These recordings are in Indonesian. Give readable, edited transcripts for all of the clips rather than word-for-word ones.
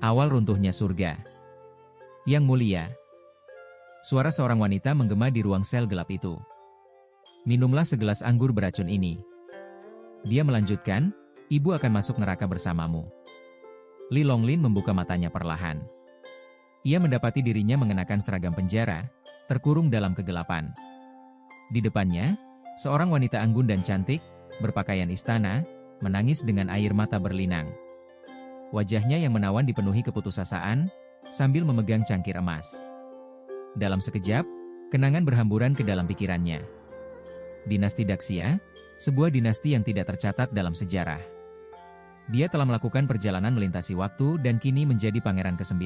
Awal runtuhnya surga. Yang mulia. Suara seorang wanita menggema di ruang sel gelap itu. Minumlah segelas anggur beracun ini. Dia melanjutkan, ibu akan masuk neraka bersamamu. Li Longlin membuka matanya perlahan. Ia mendapati dirinya mengenakan seragam penjara, terkurung dalam kegelapan. Di depannya, seorang wanita anggun dan cantik, berpakaian istana, menangis dengan air mata berlinang. Wajahnya yang menawan dipenuhi keputusasaan, sambil memegang cangkir emas. Dalam sekejap, kenangan berhamburan ke dalam pikirannya. Dinasti Daxia, sebuah dinasti yang tidak tercatat dalam sejarah. Dia telah melakukan perjalanan melintasi waktu dan kini menjadi pangeran ke-9.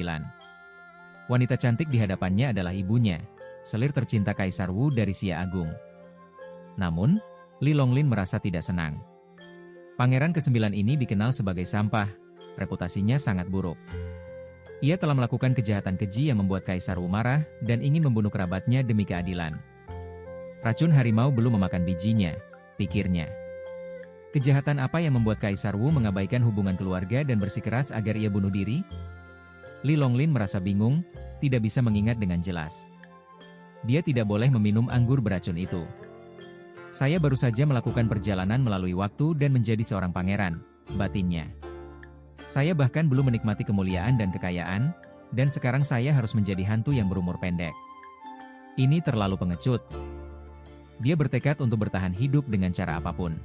Wanita cantik di hadapannya adalah ibunya, selir tercinta Kaisar Wu dari Xia Agung. Namun, Li Longlin merasa tidak senang. Pangeran ke-9 ini dikenal sebagai sampah, reputasinya sangat buruk. Ia telah melakukan kejahatan keji yang membuat Kaisar Wu marah dan ingin membunuh kerabatnya demi keadilan. Racun harimau belum memakan bijinya, pikirnya. Kejahatan apa yang membuat Kaisar Wu mengabaikan hubungan keluarga dan bersikeras agar ia bunuh diri? Li Longlin merasa bingung, tidak bisa mengingat dengan jelas. Dia tidak boleh meminum anggur beracun itu. Saya baru saja melakukan perjalanan melalui waktu dan menjadi seorang pangeran, batinnya. Saya bahkan belum menikmati kemuliaan dan kekayaan, dan sekarang saya harus menjadi hantu yang berumur pendek. Ini terlalu pengecut. Dia bertekad untuk bertahan hidup dengan cara apapun.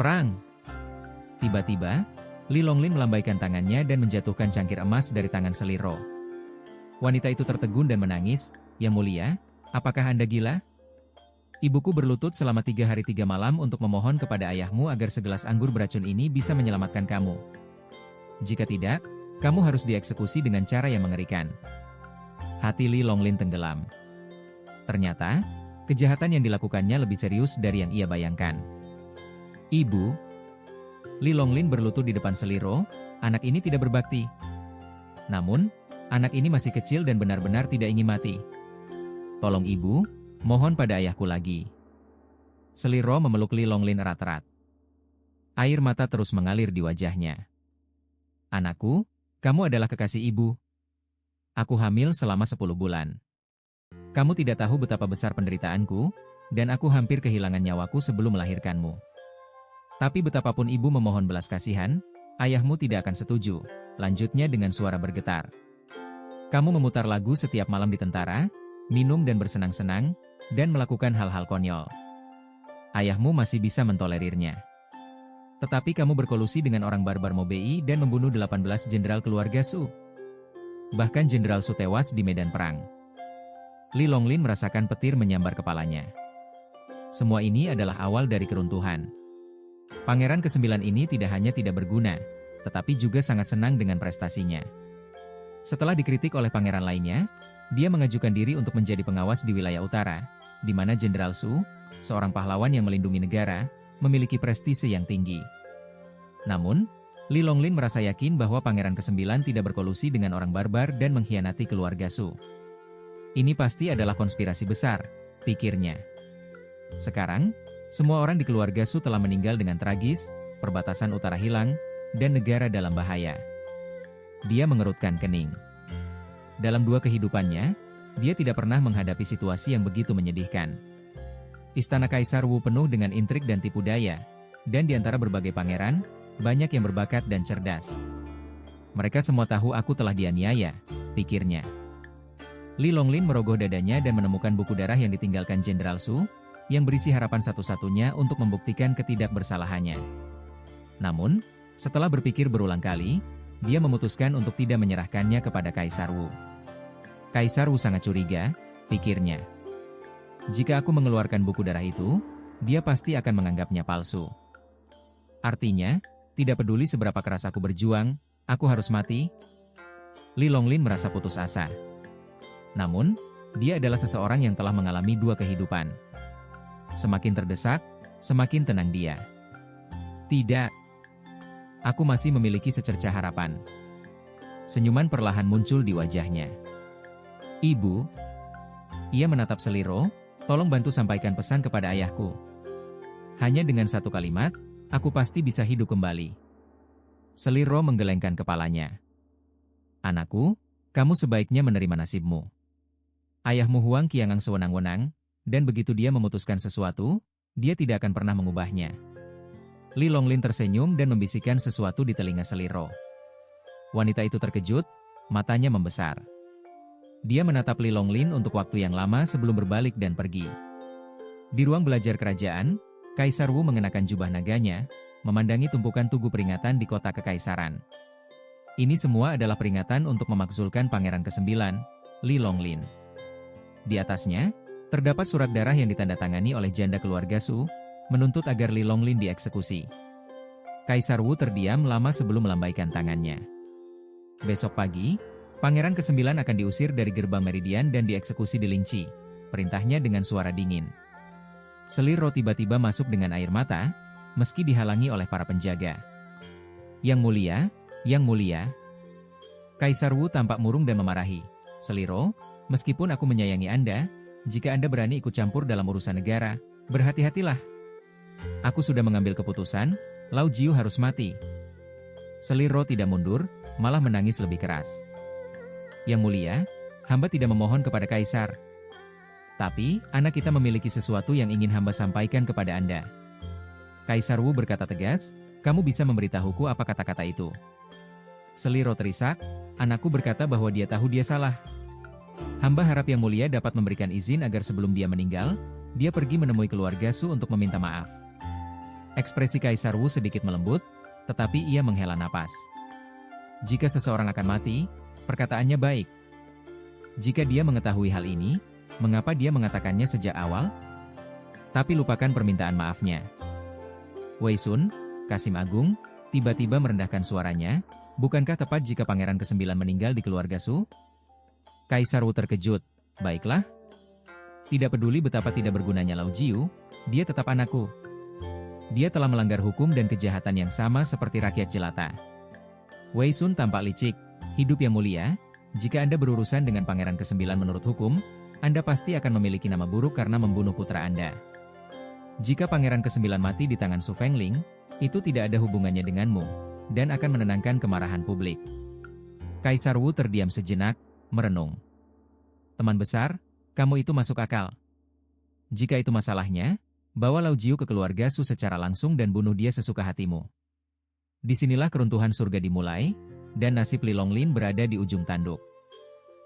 Perang! Tiba-tiba, Li Longlin melambaikan tangannya dan menjatuhkan cangkir emas dari tangan Seliro. Wanita itu tertegun dan menangis, "Yang mulia, apakah Anda gila? Ibuku berlutut selama 3 hari 3 malam untuk memohon kepada ayahmu agar segelas anggur beracun ini bisa menyelamatkan kamu. Jika tidak, kamu harus dieksekusi dengan cara yang mengerikan." Hati Li Longlin tenggelam. Ternyata, kejahatan yang dilakukannya lebih serius dari yang ia bayangkan. "Ibu." Li Longlin berlutut di depan Seliro, anak ini tidak berbakti. Namun, anak ini masih kecil dan benar-benar tidak ingin mati. "Tolong ibu, mohon pada ayahku lagi." Seliro memeluk Li Longlin erat-erat. Air mata terus mengalir di wajahnya. "Anakku, kamu adalah kekasih ibu. Aku hamil selama 10 bulan. Kamu tidak tahu betapa besar penderitaanku, dan aku hampir kehilangan nyawaku sebelum melahirkanmu. Tapi betapapun ibu memohon belas kasihan, ayahmu tidak akan setuju," lanjutnya dengan suara bergetar. "Kamu memutar lagu setiap malam di tentara, minum dan bersenang-senang, dan melakukan hal-hal konyol. Ayahmu masih bisa mentolerirnya. Tetapi kamu berkolusi dengan orang barbar Mobei dan membunuh 18 jenderal keluarga Su. Bahkan Jenderal Su tewas di medan perang." Li Longlin merasakan petir menyambar kepalanya. Semua ini adalah awal dari keruntuhan. Pangeran ke-9 ini tidak hanya tidak berguna, tetapi juga sangat senang dengan prestasinya. Setelah dikritik oleh pangeran lainnya, dia mengajukan diri untuk menjadi pengawas di wilayah utara, di mana Jenderal Su, seorang pahlawan yang melindungi negara, memiliki prestise yang tinggi. Namun, Li Longlin merasa yakin bahwa Pangeran ke-9 tidak berkolusi dengan orang barbar dan mengkhianati keluarga Su. Ini pasti adalah konspirasi besar, pikirnya. Sekarang, semua orang di keluarga Su telah meninggal dengan tragis, perbatasan utara hilang, dan negara dalam bahaya. Dia mengerutkan kening. Dalam 2 kehidupannya, dia tidak pernah menghadapi situasi yang begitu menyedihkan. Istana Kaisar Wu penuh dengan intrik dan tipu daya, dan di antara berbagai pangeran, banyak yang berbakat dan cerdas. Mereka semua tahu aku telah dianiaya, pikirnya. Li Longlin merogoh dadanya dan menemukan buku darah yang ditinggalkan Jenderal Su, yang berisi harapan satu-satunya untuk membuktikan ketidakbersalahannya. Namun, setelah berpikir berulang kali, dia memutuskan untuk tidak menyerahkannya kepada Kaisar Wu. Kaisar Wu sangat curiga, pikirnya. Jika aku mengeluarkan buku darah itu, dia pasti akan menganggapnya palsu. Artinya, tidak peduli seberapa keras aku berjuang, aku harus mati. Li Longlin merasa putus asa. Namun, dia adalah seseorang yang telah mengalami 2 kehidupan. Semakin terdesak, semakin tenang dia. Tidak. Aku masih memiliki secercah harapan. Senyuman perlahan muncul di wajahnya. "Ibu." Ia menatap Seliro, "Tolong bantu sampaikan pesan kepada ayahku. Hanya dengan 1 kalimat, aku pasti bisa hidup kembali." Seliro menggelengkan kepalanya. Anakku, kamu sebaiknya menerima nasibmu. Ayahmu Huang Qiangang sewenang-wenang, dan begitu dia memutuskan sesuatu, dia tidak akan pernah mengubahnya. Li Longlin tersenyum dan membisikkan sesuatu di telinga Seliro. Wanita itu terkejut, matanya membesar. Dia menatap Li Longlin untuk waktu yang lama sebelum berbalik dan pergi. Di ruang belajar kerajaan, Kaisar Wu mengenakan jubah naganya, memandangi tumpukan tugu peringatan di kota kekaisaran. Ini semua adalah peringatan untuk memakzulkan Pangeran ke-9, Li Longlin. Di atasnya, terdapat surat darah yang ditandatangani oleh janda keluarga Su, menuntut agar Li Longlin dieksekusi. Kaisar Wu terdiam lama sebelum melambaikan tangannya. Besok pagi, Pangeran ke-9 akan diusir dari gerbang Meridian dan dieksekusi di Lingqi, perintahnya dengan suara dingin. Seliro tiba-tiba masuk dengan air mata, meski dihalangi oleh para penjaga. Yang mulia. Kaisar Wu tampak murung dan memarahi. Seliro, meskipun aku menyayangi Anda, jika Anda berani ikut campur dalam urusan negara, berhati-hatilah. Aku sudah mengambil keputusan, Lao Jiu harus mati. Seliro tidak mundur, malah menangis lebih keras. Yang mulia, hamba tidak memohon kepada Kaisar. Tapi, anak kita memiliki sesuatu yang ingin hamba sampaikan kepada Anda. Kaisar Wu berkata tegas, kamu bisa memberitahuku apa kata-kata itu. Seliro terisak, anakku berkata bahwa dia tahu dia salah. Hamba harap Yang Mulia dapat memberikan izin agar sebelum dia meninggal, dia pergi menemui keluarga Su untuk meminta maaf. Ekspresi Kaisar Wu sedikit melembut, tetapi ia menghela napas. Jika seseorang akan mati, perkataannya baik. Jika dia mengetahui hal ini, mengapa dia mengatakannya sejak awal? Tapi lupakan permintaan maafnya. Wei Sun, Kasim Agung, tiba-tiba merendahkan suaranya, bukankah tepat jika Pangeran ke-9 meninggal di keluarga Su? Kaisar Wu terkejut, baiklah. Tidak peduli betapa tidak bergunanya Lao Jiu, dia tetap anakku. Dia telah melanggar hukum dan kejahatan yang sama seperti rakyat jelata. Wei Sun tampak licik, hidup Yang Mulia, jika Anda berurusan dengan Pangeran ke-9 menurut hukum, Anda pasti akan memiliki nama buruk karena membunuh putra Anda. Jika Pangeran ke-9 mati di tangan Su Fengling, itu tidak ada hubungannya denganmu, dan akan menenangkan kemarahan publik. Kaisar Wu terdiam sejenak, merenung. Teman besar, kamu itu masuk akal. Jika itu masalahnya, bawa Lao Jiu ke keluarga Su secara langsung dan bunuh dia sesuka hatimu. Disinilah keruntuhan surga dimulai, dan nasib Li Longlin berada di ujung tanduk.